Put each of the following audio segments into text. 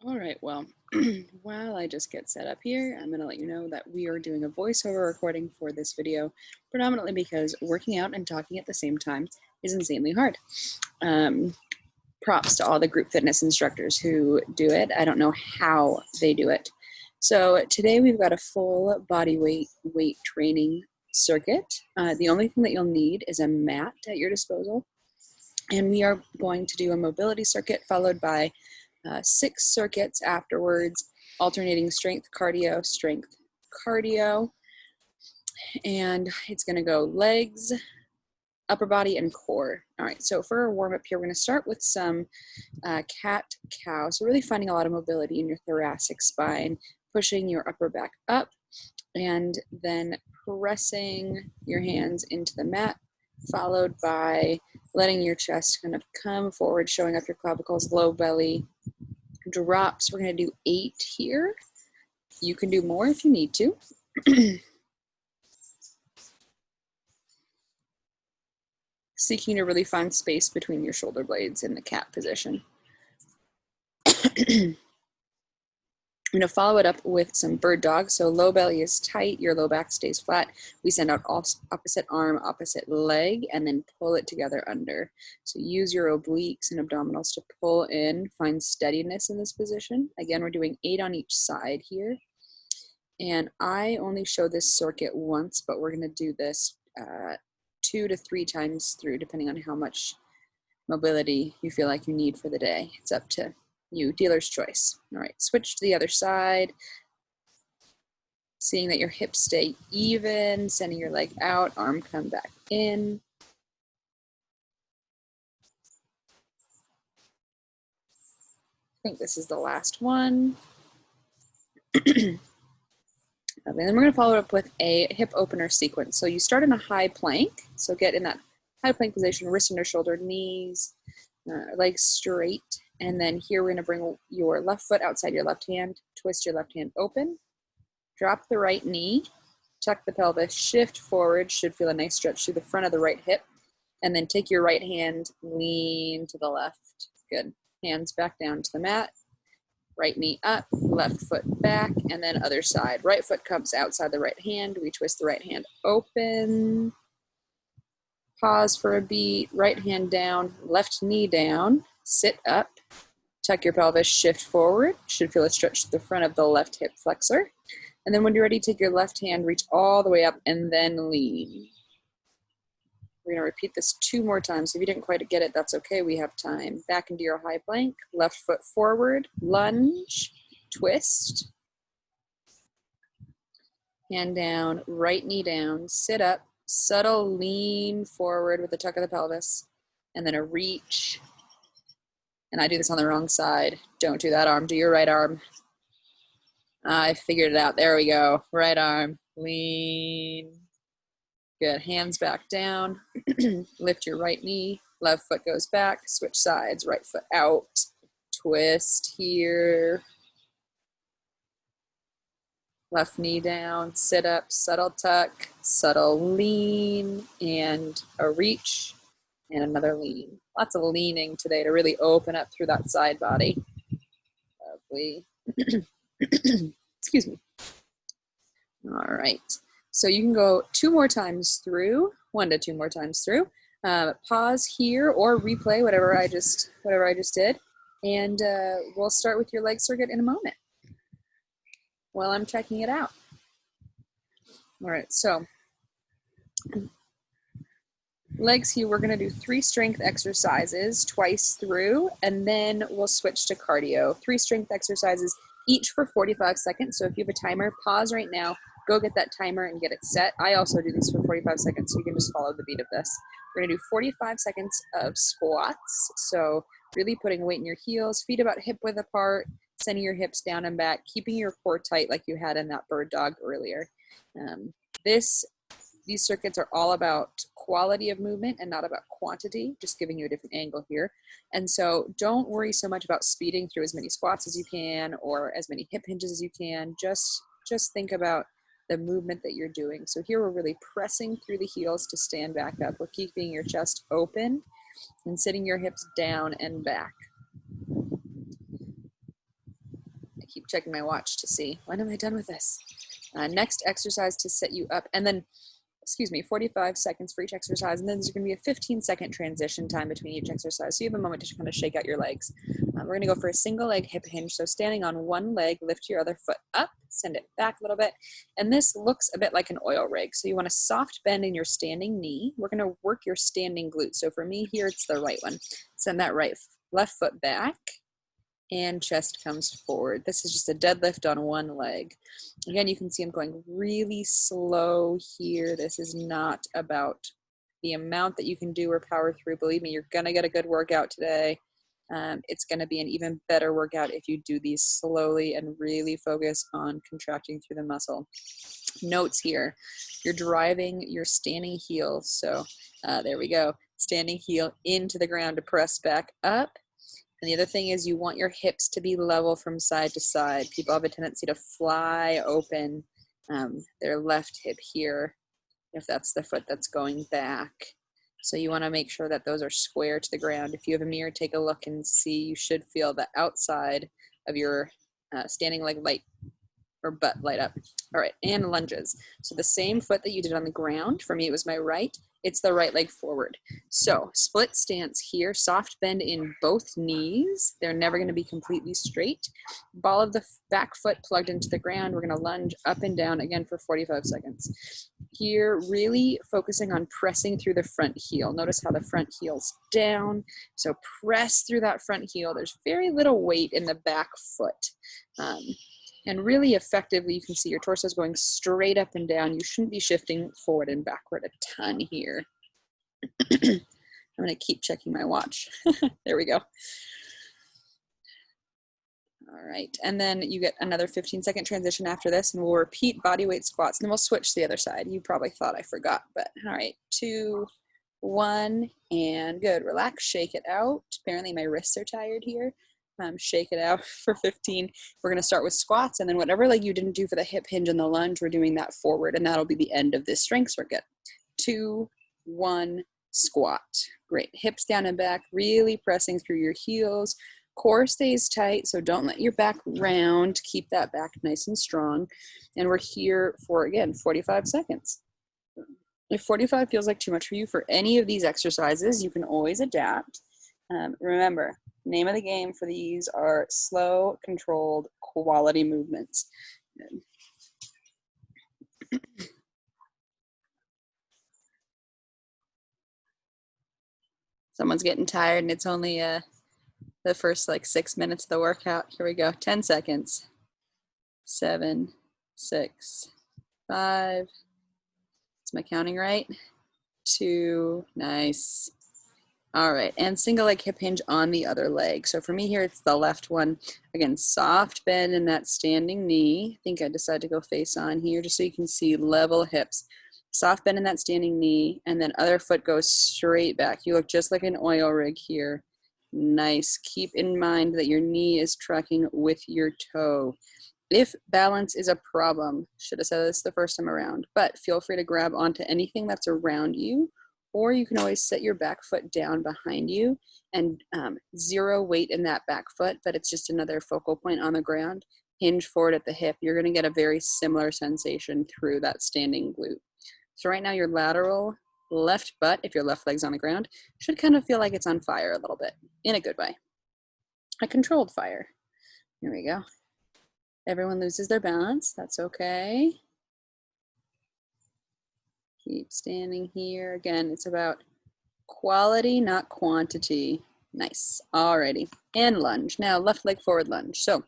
All right, well, while I just get set up here, I'm going to let you know that we are doing a voiceover recording for this video, predominantly because working out and talking at the same time is insanely hard. Props to all the group fitness instructors who do it. I don't know how they do it. So today we've got a full body weight training circuit. The only thing that you'll need is a mat at your disposal. And we are going to do a mobility circuit followed by 6 circuits afterwards, alternating strength, cardio, and it's going to go legs, upper body, and core. All right, so for our warm up here, we're going to start with some cat-cow. So really finding a lot of mobility in your thoracic spine, pushing your upper back up, and then pressing your hands into the mat, followed by letting your chest kind of come forward, showing up your clavicles, low belly, drops. We're going to do 8 here. You can do more if you need to. Seeking to really find space between your shoulder blades in the cat position. I'm going to follow it up with some bird dog. So low belly is tight, your low back stays flat. We send out opposite arm, opposite leg, and then pull it together under. So use your obliques and abdominals to pull in, find steadiness in this position. Again, we're doing 8 on each side here. And I only show this circuit once, but we're going to do this 2 to 3 times through, depending on how much mobility you feel like you need for the day. It's up to you, dealer's choice. All right, switch to the other side. Seeing that your hips stay even, sending your leg out, arm come back in. I think this is the last one. And then we're going to follow it up with a hip opener sequence. So you start in a high plank. So get in that high plank position, wrist under shoulder, knees, legs straight. And then here we're going to bring your left foot outside your left hand, twist your left hand open, drop the right knee, tuck the pelvis, shift forward, should feel a nice stretch through the front of the right hip. And then take your right hand, lean to the left. Good. Hands back down to the mat. Right knee up, left foot back, and then other side. Right foot comes outside the right hand. We twist the right hand open. Pause for a beat. Right hand down, left knee down. Sit up. Tuck your pelvis, shift forward. Should feel a stretch to the front of the left hip flexor. And then when you're ready, take your left hand, reach all the way up, and then lean. We're going to repeat this 2 more times. If you didn't quite get it, that's okay. We have time. Back into your high plank, left foot forward, lunge, twist, hand down, right knee down, sit up, subtle lean forward with the tuck of the pelvis, and then a reach. And I do this on the wrong side. Don't do that arm, do your right arm. I figured it out. There we go. Right arm, lean. Good, hands back down, lift your right knee, left foot goes back, switch sides, right foot out, twist here, left knee down, sit up, subtle tuck, subtle lean, and a reach, and another lean. Lots of leaning today to really open up through that side body. Lovely. Excuse me. All right. So you can go 2 more times through, 1 to 2 more times through. Pause here or replay whatever I just did, and we'll start with your leg circuit in a moment while I'm checking it out. All right, so legs here, we're going to do 3 strength exercises twice through, and then we'll switch to cardio. 3 strength exercises, each for 45 seconds. So if you have a timer, pause right now, go get that timer and get it set. I also do these for 45 seconds, so you can just follow the beat of this. We're going to do 45 seconds of squats. So really putting weight in your heels, feet about hip width apart, sending your hips down and back, keeping your core tight like you had in that bird dog earlier. These circuits are all about quality of movement and not about quantity, just giving you a different angle here. And so don't worry so much about speeding through as many squats as you can or as many hip hinges as you can. Just think about the movement that you're doing. So here we're really pressing through the heels to stand back up. We're keeping your chest open and sitting your hips down and back. keep checking my watch to see when am I done with this. Next exercise to set you up, and then, excuse me, 45 seconds for each exercise, and then there's going to be a 15-second transition time between each exercise, so you have a moment to kind of shake out your legs. We're going to go for a single leg hip hinge, so standing on one leg, lift your other foot up, send it back a little bit, and this looks a bit like an oil rig, so you want a soft bend in your standing knee. We're going to work your standing glute, so for me here, it's the right one. Send that left foot back, and chest comes forward. This is just a deadlift on one leg. Again, you can see I'm going really slow here. This is not about the amount that you can do or power through. Believe me, you're gonna get a good workout today. It's gonna be an even better workout if you do these slowly and really focus on contracting through the muscle. Notes here, you're driving your standing heel. So there we go. Standing heel into the ground to press back up. And the other thing is you want your hips to be level from side to side. People have a tendency to fly open their left hip here, if that's the foot that's going back. So you want to make sure that those are square to the ground. If you have a mirror, take a look and see. You should feel the outside of your standing leg light or butt light up. All right, and lunges. So the same foot that you did on the ground, for me it was my right, it's the right leg forward. So split stance here, soft bend in both knees. They're never going to be completely straight. Ball of the back foot plugged into the ground. We're going to lunge up and down again for 45 seconds. Here, really focusing on pressing through the front heel. Notice how the front heel's down. So press through that front heel. There's very little weight in the back foot. And really effectively, you can see your torso is going straight up and down. You shouldn't be shifting forward and backward a ton here. I'm going to keep checking my watch. There we go. All right, and then you get another 15-second transition after this, and we'll repeat body weight squats, and then we'll switch to the other side. You probably thought I forgot, but all right, 2, 1, and good. Relax, shake it out. Apparently my wrists are tired here. Shake it out for 15. We're going to start with squats, and then whatever leg you didn't do for the hip hinge and the lunge, we're doing that forward, and that'll be the end of this strength circuit. 2, 1, squat. Great. Hips down and back, really pressing through your heels. Core stays tight, so don't let your back round. Keep that back nice and strong. And we're here for, again, 45 seconds. If 45 feels like too much for you for any of these exercises, you can always adapt. Remember, name of the game for these are slow, controlled, quality movements. Someone's getting tired and it's only the first like 6 minutes of the workout. Here we go. 10 seconds. 7, 6, 5. Is my counting right? 2. Nice. All right, and single leg hip hinge on the other leg. So for me here, it's the left one. Again, soft bend in that standing knee. I think I decided to go face on here just so you can see level hips. Soft bend in that standing knee, and then other foot goes straight back. You look just like an oil rig here. Nice. Keep in mind that your knee is tracking with your toe. If balance is a problem, should have said this the first time around, but feel free to grab onto anything that's around you, or you can always set your back foot down behind you and zero weight in that back foot, but it's just another focal point on the ground. Hinge forward at the hip. You're going to get a very similar sensation through that standing glute. So right now your lateral left butt, if your left leg's on the ground, should kind of feel like it's on fire a little bit, in a good way. A controlled fire. Here we go. Everyone loses their balance. That's okay. Keep standing here. Again, it's about quality, not quantity. Nice. Alrighty. And lunge. Now, left leg forward lunge. So,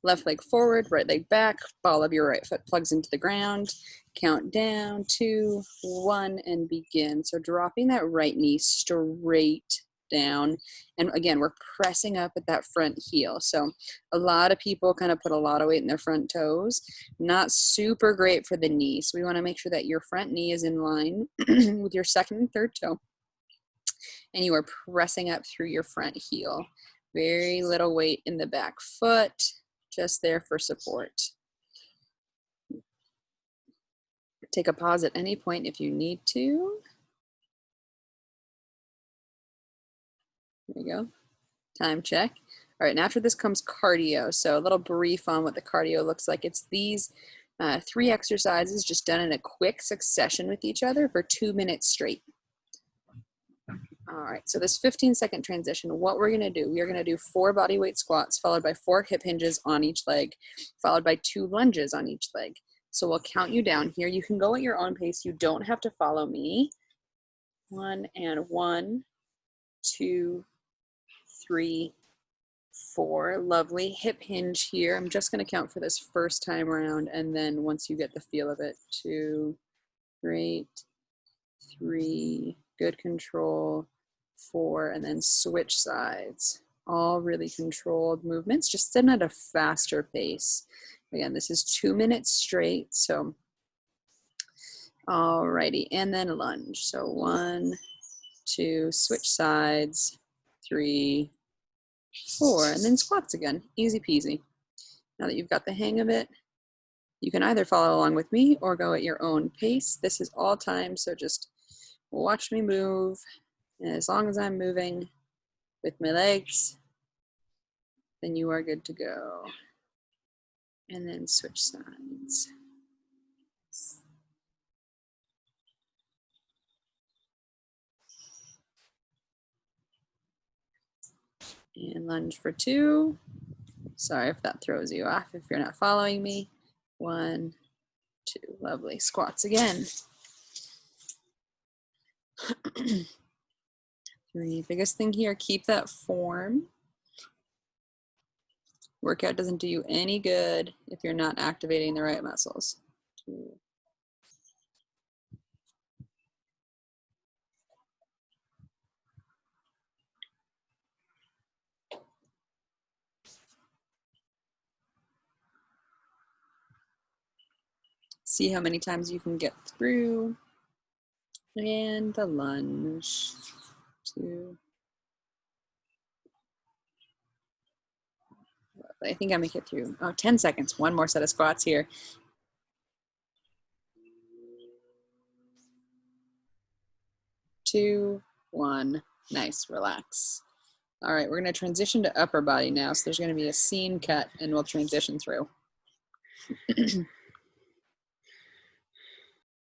left leg forward, right leg back, ball of your right foot plugs into the ground. Count down, 2, 1, and begin. So, dropping that right knee straight down. And again, we're pressing up at that front heel. So a lot of people kind of put a lot of weight in their front toes. Not super great for the knee. So we want to make sure that your front knee is in line with your second and third toe. And you are pressing up through your front heel. Very little weight in the back foot, just there for support. Take a pause at any point if you need to. There we go. Time check. All right, and after this comes cardio. So a little brief on what the cardio looks like. It's these 3 exercises just done in a quick succession with each other for 2 minutes straight. All right, so this 15-second transition, what we're gonna do, we are gonna do 4 bodyweight squats followed by 4 hip hinges on each leg, followed by 2 lunges on each leg. So we'll count you down here. You can go at your own pace. You don't have to follow me. 1 and 1, 2, 3, 4. Lovely. Hip hinge here. I'm just gonna count for this first time around, and then once you get the feel of it, 2, great, 3, good control, 4, and then switch sides. All really controlled movements, just done at a faster pace. Again, this is 2 minutes straight, so alrighty, and then lunge. So 1, 2, switch sides, 3, 4, and then squats again, easy peasy. Now that you've got the hang of it, you can either follow along with me or go at your own pace. This is all time, so just watch me move. And as long as I'm moving with my legs, then you are good to go. And then switch sides. And lunge for 2. Sorry if that throws you off if you're not following me. 1, 2, lovely. Squats again. 3, biggest thing here, keep that form. Workout doesn't do you any good if you're not activating the right muscles. 2. See how many times you can get through. And the lunge. 2. I think I make it through. 10 seconds. 1 more set of squats here. 2, 1. Nice, relax. All right, we're gonna transition to upper body now. So there's gonna be a scene cut and we'll transition through.